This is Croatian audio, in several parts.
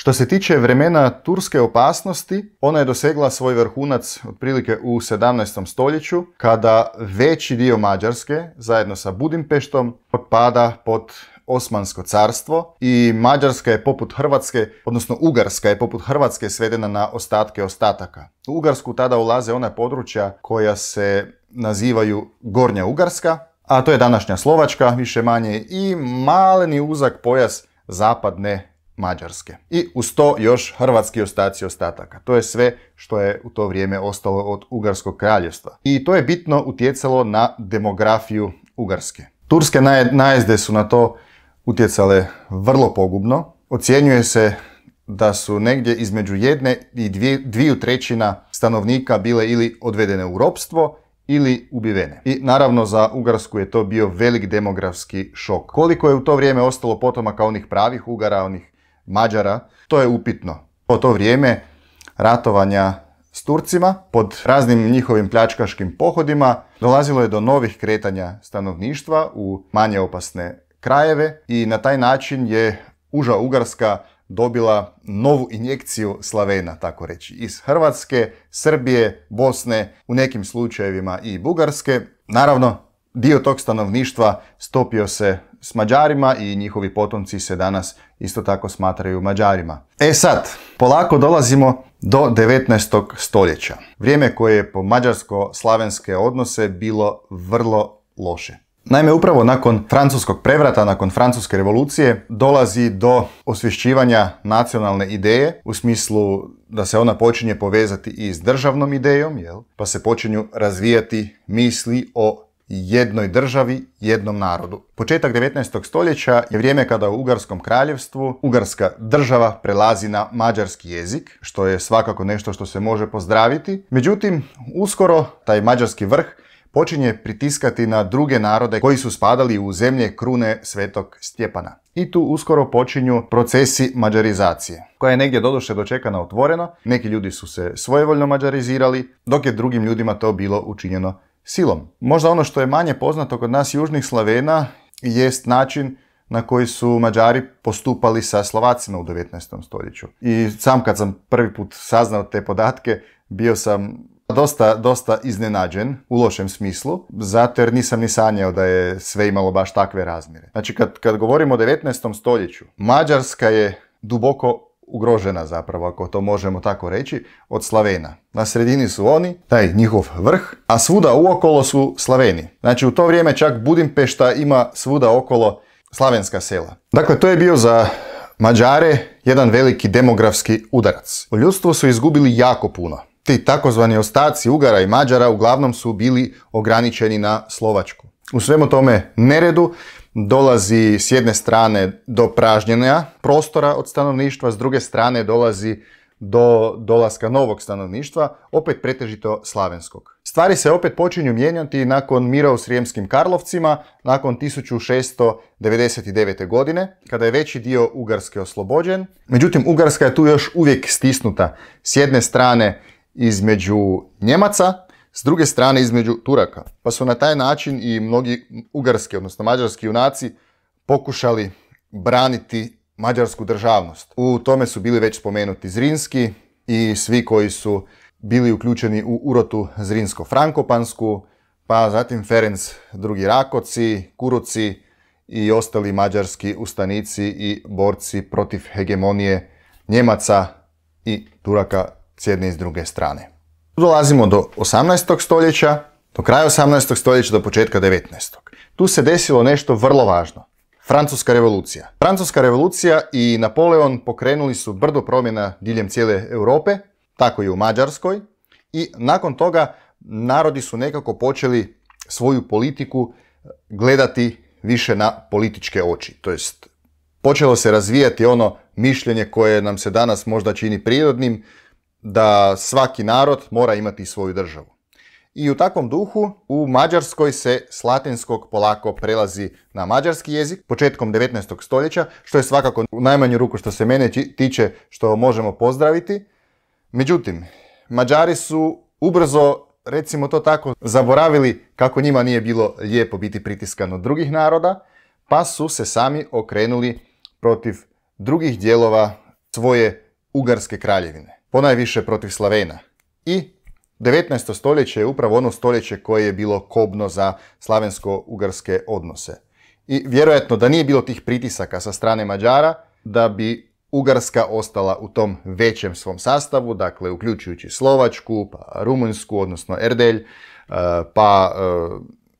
Što se tiče vremena turske opasnosti, ona je dosegla svoj vrhunac otprilike u 17. stoljeću, kada veći dio Mađarske, zajedno sa Budimpeštom, potpada pod Osmansko carstvo i Mađarska je poput Hrvatske, odnosno Ugarska je poput Hrvatske svedena na ostatke ostataka. U Ugarsku tada ulaze ona područja koja se nazivaju Gornja Ugarska, a to je današnja Slovačka, više manje, i maleni uzak pojas zapadne Mađarske. I uz to još hrvatski ostaci ostataka. To je sve što je u to vrijeme ostalo od Ugarskog kraljevstva. I to je bitno utjecalo na demografiju Ugarske. Turske najezde su na to utjecale vrlo pogubno. Ocjenjuje se da su negdje između 1 i 2/3 stanovnika bile ili odvedene u ropstvo ili ubivene. I naravno za Ugarsku je to bio velik demografski šok. Koliko je u to vrijeme ostalo potomaka onih pravih Ugara, onih Mađara, to je upitno. U to vrijeme ratovanja s Turcima, pod raznim njihovim pljačkaškim pohodima, dolazilo je do novih kretanja stanovništva u manje opasne krajeve i na taj način je uža Ugarska dobila novu injekciju Slavena, tako reći, iz Hrvatske, Srbije, Bosne, u nekim slučajevima i Bugarske. Naravno, dio tog stanovništva stopio se s Mađarima i njihovi potomci se danas isto tako smatraju Mađarima. E sad, polako dolazimo do 19. stoljeća. Vrijeme koje je po mađarsko-slavenske odnose bilo vrlo loše. Naime, upravo nakon francuskog prevrata, nakon francuske revolucije, dolazi do osvješćivanja nacionalne ideje, u smislu da se ona počinje povezati i s državnom idejom, pa se počinju razvijati misli o jednoj državi, jednom narodu. Početak 19. stoljeća je vrijeme kada u Ugarskom kraljevstvu Ugarska država prelazi na mađarski jezik, što je svakako nešto što se može pozdraviti. Međutim, uskoro taj mađarski vrh počinje pritiskati na druge narode koji su spadali u zemlje krune Svetog Stjepana. I tu uskoro počinju procesi mađarizacije, koja je negdje doduše dočekana otvoreno. Neki ljudi su se svojevoljno mađarizirali, dok je drugim ljudima to bilo učinjeno silom. Možda ono što je manje poznato kod nas južnih Slavena jest način na koji su Mađari postupali sa Slovacima u 19. stoljeću. I sam kad sam prvi put saznao te podatke, bio sam dosta iznenađen, u lošem smislu, zato jer nisam ni sanjao da je sve imalo baš takve razmjere. Znači, kad govorimo o 19. stoljeću, Mađarska je duboko ugrožena zapravo, ako to možemo tako reći, od Slavena. Na sredini su oni, taj njihov vrh, a svuda uokolo su Slaveni. Znači, u to vrijeme čak Budimpešta ima svuda okolo slavenska sela. Dakle, to je bio za Mađare jedan veliki demografski udarac. U ljudstvu su izgubili jako puno. Ti takozvani ostaci Ugara i Mađara uglavnom su bili ograničeni na Slovačku. U svemu tome neredu dolazi s jedne strane do pražnjenja prostora od stanovništva, s druge strane dolazi do dolaska novog stanovništva, opet pretežito slavenskog. Stvari se opet počinju mijenjati nakon mira u Srijemskim Karlovcima, nakon 1699. godine, kada je veći dio Ugarske oslobođen. Međutim, Ugarska je tu još uvijek stisnuta. S jedne strane između Njemaca, s druge strane između Turaka. Pa su na taj način i mnogi ugarski, odnosno mađarski junaci pokušali braniti mađarsku državnost. U tome su bili već spomenuti Zrinski i svi koji su bili uključeni u urotu Zrinsko-Frankopansku, pa zatim Ferenc II. Rakoci, Kuruci i ostali mađarski ustanici i borci protiv hegemonije Njemaca i Turaka s jedne i s druge strane. Dolazimo do 18. stoljeća, do kraja 18. stoljeća, do početka 19. Tu se desilo nešto vrlo važno. Francuska revolucija. Francuska revolucija i Napoleon pokrenuli su brdo promjena diljem cijele Europe, tako i u Mađarskoj, i nakon toga narodi su nekako počeli svoju politiku gledati više na političke oči. To jest, počelo se razvijati ono mišljenje koje nam se danas možda čini prirodnim, da svaki narod mora imati svoju državu. I u takvom duhu u Mađarskoj se s latinskog polako prelazi na mađarski jezik početkom 19. stoljeća, što je svakako u najmanju ruku što se mene tiče što možemo pozdraviti. Međutim, Mađari su ubrzo, recimo to tako, zaboravili kako njima nije bilo lijepo biti pritiskan od drugih naroda, pa su se sami okrenuli protiv drugih dijelova svoje Ugarske kraljevine, ponajviše protiv Slavena. I 19. stoljeće je upravo ono stoljeće koje je bilo kobno za slavensko-ugarske odnose. I vjerojatno da nije bilo tih pritisaka sa strane Mađara, da bi Ugarska ostala u tom većem svom sastavu, dakle uključujući Slovačku, pa Rumunjsku, odnosno Erdelj, pa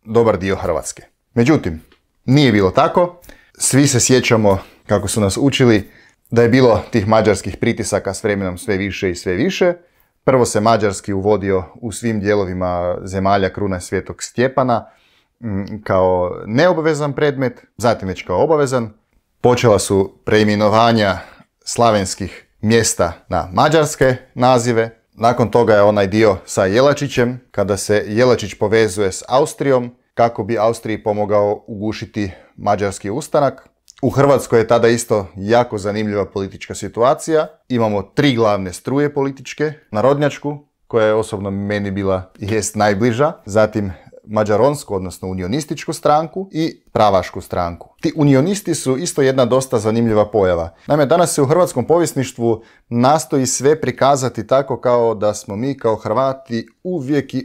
dobar dio Hrvatske. Međutim, nije bilo tako. Svi se sjećamo, kako su nas učili, da je bilo tih mađarskih pritisaka s vremenom sve više i sve više. Prvo se mađarski uvodio u svim dijelovima zemalja krune Svetog Stjepana kao neobavezan predmet, zatim već kao obavezan. Počela su preimenovanja slavenskih mjesta na mađarske nazive. Nakon toga je onaj dio sa Jelačićem, kada se Jelačić povezuje s Austrijom, kako bi Austriji pomogao ugušiti mađarski ustanak. U Hrvatskoj je tada isto jako zanimljiva politička situacija. Imamo 3 glavne struje političke. Narodnjačku, koja je osobno meni bila i jest najbliža. Zatim mađaronsku, odnosno unionističku stranku i pravašku stranku. Ti unionisti su isto jedna dosta zanimljiva pojava. Naime, danas se u hrvatskom povjesništvu nastoji sve prikazati tako kao da smo mi kao Hrvati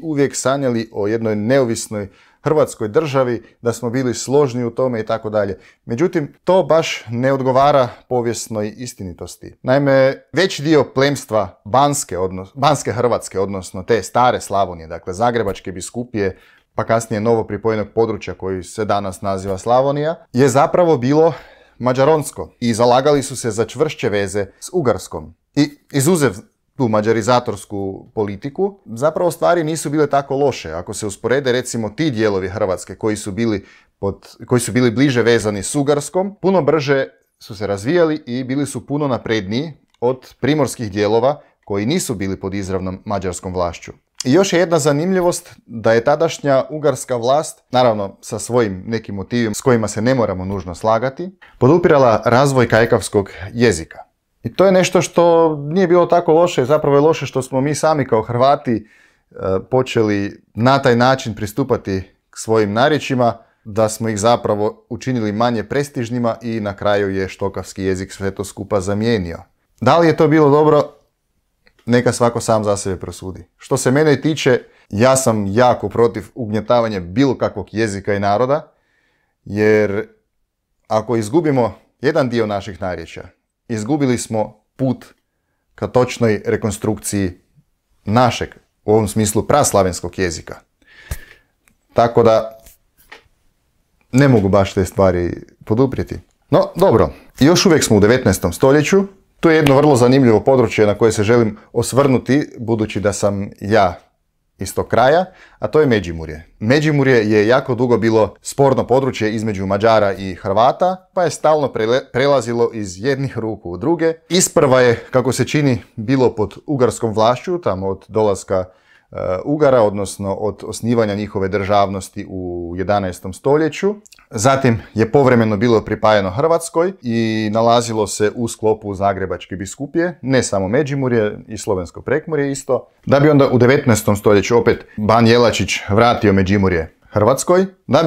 uvijek sanjali o jednoj neovisnoj Hrvatskoj državi, da smo bili složni u tome i tako dalje. Međutim, to baš ne odgovara povijesnoj istinitosti. Naime, veći dio plemstva Banske Hrvatske, odnosno te stare Slavonije, dakle Zagrebačke biskupije, pa kasnije novo pripojenog područja koji se danas naziva Slavonija, je zapravo bilo mađaronsko i zalagali su se za čvršće veze s Ugarskom. I izuzev tu mađarizatorsku politiku, zapravo stvari nisu bile tako loše. Ako se usporede recimo ti dijelovi Hrvatske koji su bili bliže vezani s Ugarskom, puno brže su se razvijali i bili su puno napredniji od primorskih dijelova koji nisu bili pod izravnom mađarskom vlašću. I još je jedna zanimljivost da je tadašnja ugarska vlast, naravno sa svojim nekim motivima s kojima se ne moramo nužno slagati, podupirala razvoj kajkavskog jezika. I to je nešto što nije bilo tako loše, zapravo je loše što smo mi sami kao Hrvati počeli na taj način pristupati k svojim narječjima, da smo ih zapravo učinili manje prestižnima i na kraju je štokavski jezik sve to skupa zamijenio. Da li je to bilo dobro? Neka svako sam za sebe prosudi. Što se mene tiče, ja sam jako protiv ugnjetavanja bilo kakvog jezika i naroda, jer ako izgubimo jedan dio naših narječja, izgubili smo put ka točnoj rekonstrukciji našeg, u ovom smislu praslavenskog jezika. Tako da ne mogu baš te stvari poduprijeti. No, dobro, još uvijek smo u 19. stoljeću. To je jedno vrlo zanimljivo područje na koje se želim osvrnuti, budući da sam ja iz tog kraja, a to je Međimurje. Međimurje je jako dugo bilo sporno područje između Mađara i Hrvata, pa je stalno prelazilo iz jednih ruku u druge. Isprva je, kako se čini, bilo pod ugarskom vlašću, tamo od dolaska Ugara, odnosno od osnivanja njihove državnosti u 11. stoljeću. Zatim je povremeno bilo pripajano Hrvatskoj i nalazilo se u sklopu Zagrebačke biskupije, ne samo Međimurje i Slovensko Prekmurje isto, da bi onda u 19. stoljeću opet ban Jelačić vratio Međimurje Hrvatskoj, da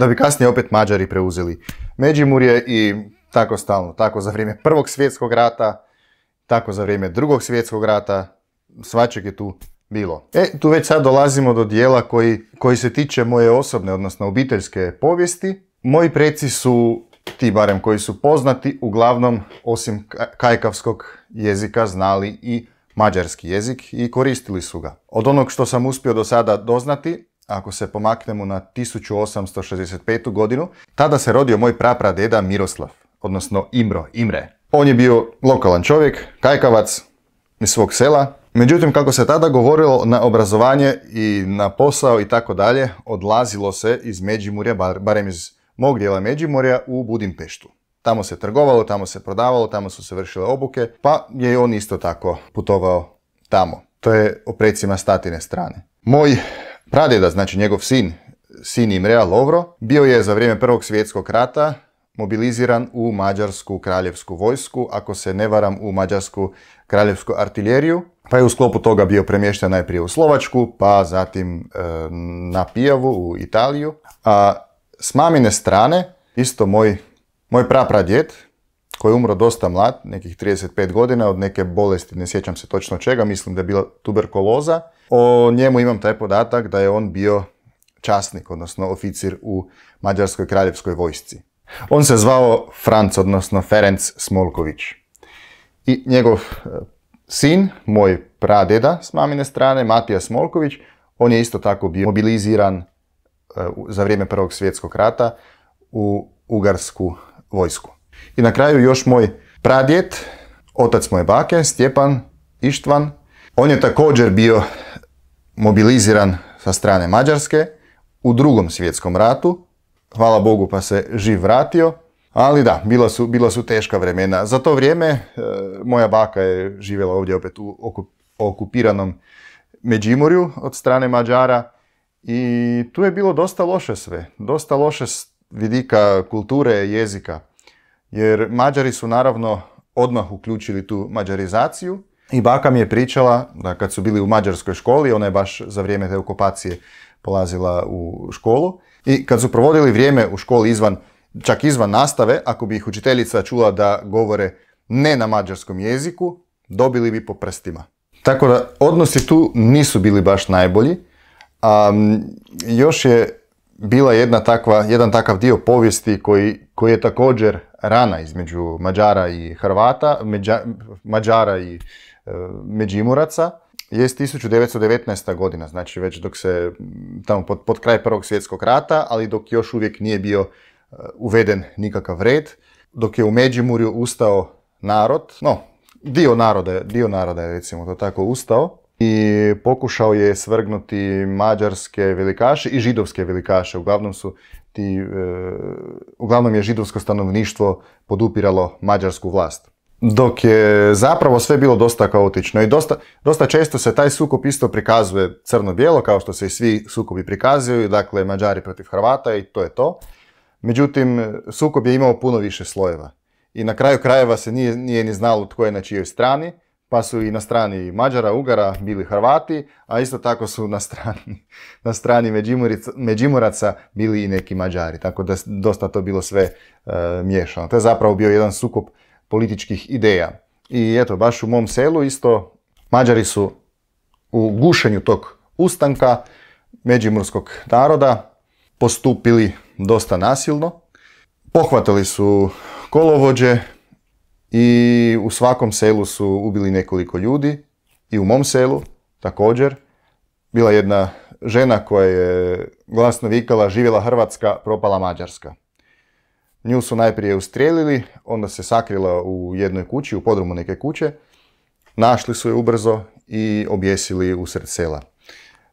bi kasnije opet Mađari preuzeli Međimurje i tako stalno, tako za vrijeme Prvog svjetskog rata, tako za vrijeme Drugog svjetskog rata, svačeg je tu bilo. Tu već sad dolazimo do dijela koji se tiče moje osobne, odnosno obiteljske povijesti. Moji preci su, ti barem koji su poznati, uglavnom osim kajkavskog jezika znali i mađarski jezik i koristili su ga. Od onog što sam uspio do sada doznati, ako se pomaknemo na 1865. godinu, tada se rodio moj prapradeda Miroslav, odnosno Imre. On je bio lokalan čovjek, kajkavac iz svog sela. Međutim, kako se tada govorilo, na obrazovanje i na posao i tako dalje, odlazilo se iz Međimurja, barem iz mog dijela Međimurja, u Budimpeštu. Tamo se trgovalo, tamo se prodavalo, tamo su se vršile obuke, pa je on isto tako putovao tamo. To je o precima s tatine strane. Moj pradeda, znači njegov sin Imrea, Lovro, bio je za vrijeme Prvog svjetskog rata mobiliziran u mađarsku kraljevsku vojsku, ako se ne varam u mađarsku kraljevsku artiljeriju, pa je u sklopu toga bio premješten najprije u Slovačku, pa zatim na Pijavu u Italiju. A s mamine strane, isto moj prapradjed, koji je umro dosta mlad, nekih 35 godina, od neke bolesti, ne sjećam se točno čega, mislim da je bila tuberkuloza. O njemu imam taj podatak da je on bio časnik, odnosno oficir u Mađarskoj kraljevskoj vojsci. On se zvao Franc, odnosno Ferenc Smolković. I njegov sin, moj pradeda s mamine strane, Matija Smolković, on je isto tako bio mobiliziran za vrijeme Prvog svjetskog rata u ugarsku vojsku. I na kraju još moj pradjed, otac moje bake, Stjepan Ištvan, on je također bio mobiliziran sa strane Mađarske u Drugom svjetskom ratu. Hvala Bogu pa se živ vratio, ali da, bila su teška vremena. Za to vrijeme moja baka je živjela ovdje opet u okupiranom Međimurju od strane Mađara i tu je bilo dosta loše sve. Dosta loše s vidika kulture, jezika. Jer Mađari su naravno odmah uključili tu mađarizaciju i baka mi je pričala da kad su bili u mađarskoj školi, ona je baš za vrijeme te okupacije polazila u školu, i kad su provodili vrijeme u školi čak izvan nastave, ako bi ih učiteljica čula da govore ne na mađarskom jeziku, dobili bi po prstima. Tako da odnosi tu nisu bili baš najbolji. Još je bila jedan takav dio povijesti koji je također rana između Mađara i Hrvata, Mađara i Međimuraca, jest 1919. godina, znači već dok se tamo pod kraj Prvog svjetskog rata, ali dok još uvijek nije bio uveden nikakav red, dok je u Međimurju ustao narod, dio naroda je recimo to tako ustao i pokušao je svrgnuti mađarske velikaše i židovske velikaše. Uglavnom je židovsko stanovništvo podupiralo mađarsku vlast. Dok je zapravo sve bilo dosta kaotično i dosta često se taj sukob isto prikazuje crno-bijelo, kao što se i svi sukobi prikazuju, dakle Mađari protiv Hrvata i to je to. Međutim, sukob je imao puno više slojeva. I na kraju krajeva se nije ni znalo tko je na čijoj strani, pa su i na strani Mađara, Ugara bili Hrvati, a isto tako su na strani Međimuraca bili i neki Mađari. Tako da dosta to bilo sve miješano. To je zapravo bio jedan sukob političkih ideja. I eto, baš u mom selu isto Mađari su u gušenju tog ustanka međimurskog naroda postupili dosta nasilno. Pohvatali su kolovođe i u svakom selu su ubili nekoliko ljudi. I u mom selu također bila jedna žena koja je glasno vikala živjela Hrvatska, propala Mađarska. Nju su najprije ustrijelili, onda se sakrila u jednoj kući, u podrumu neke kuće. Našli su je ubrzo i objesili usred sela.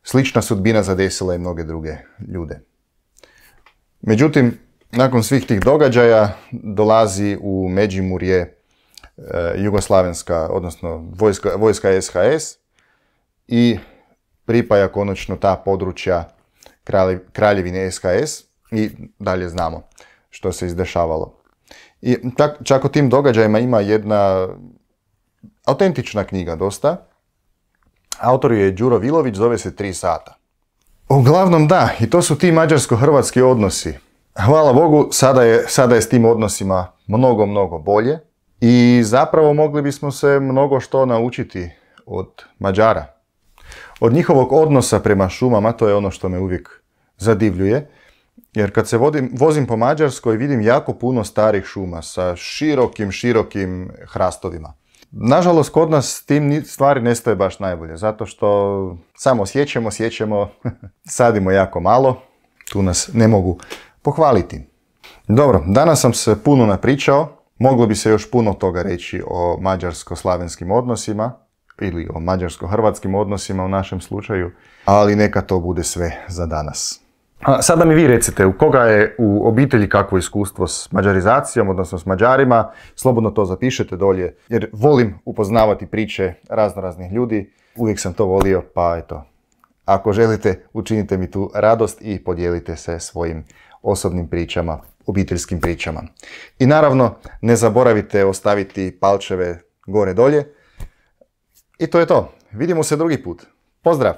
Slična sudbina zadesila je mnoge druge ljude. Međutim, nakon svih tih događaja dolazi u Međimurje jugoslavenska, odnosno vojska SHS i pripaja konačno ta područja kraljevine SHS i dalje znamo što se izdešavalo. I čak o tim događajima ima jedna autentična knjiga dosta. Autor je Đuro Vilović, zove se 3 sata. Uglavnom da, i to su ti mađarsko-hrvatski odnosi. Hvala Bogu, sada je s tim odnosima mnogo, mnogo bolje i zapravo mogli bismo se mnogo što naučiti od Mađara. Od njihovog odnosa prema šumama, to je ono što me uvijek zadivljuje, jer kad se vozim po Mađarskoj vidim jako puno starih šuma sa širokim hrastovima. Nažalost, kod nas s tim stvari ne stoje baš najbolje, zato što samo sjećemo, sadimo jako malo, tu nas ne mogu pohvaliti. Dobro, danas sam se puno napričao, moglo bi se još puno toga reći o mađarsko-slavenskim odnosima ili o mađarsko-hrvatskim odnosima u našem slučaju, ali neka to bude sve za danas. A sada mi vi recite, u koga je u obitelji kakvo iskustvo s mađarizacijom, odnosno s Mađarima, slobodno to zapišete dolje, jer volim upoznavati priče raznoraznih ljudi, uvijek sam to volio, pa eto, ako želite, učinite mi tu radost i podijelite se svojim osobnim pričama, obiteljskim pričama. I naravno, ne zaboravite ostaviti palčeve gore dolje. I to je to. Vidimo se drugi put. Pozdrav!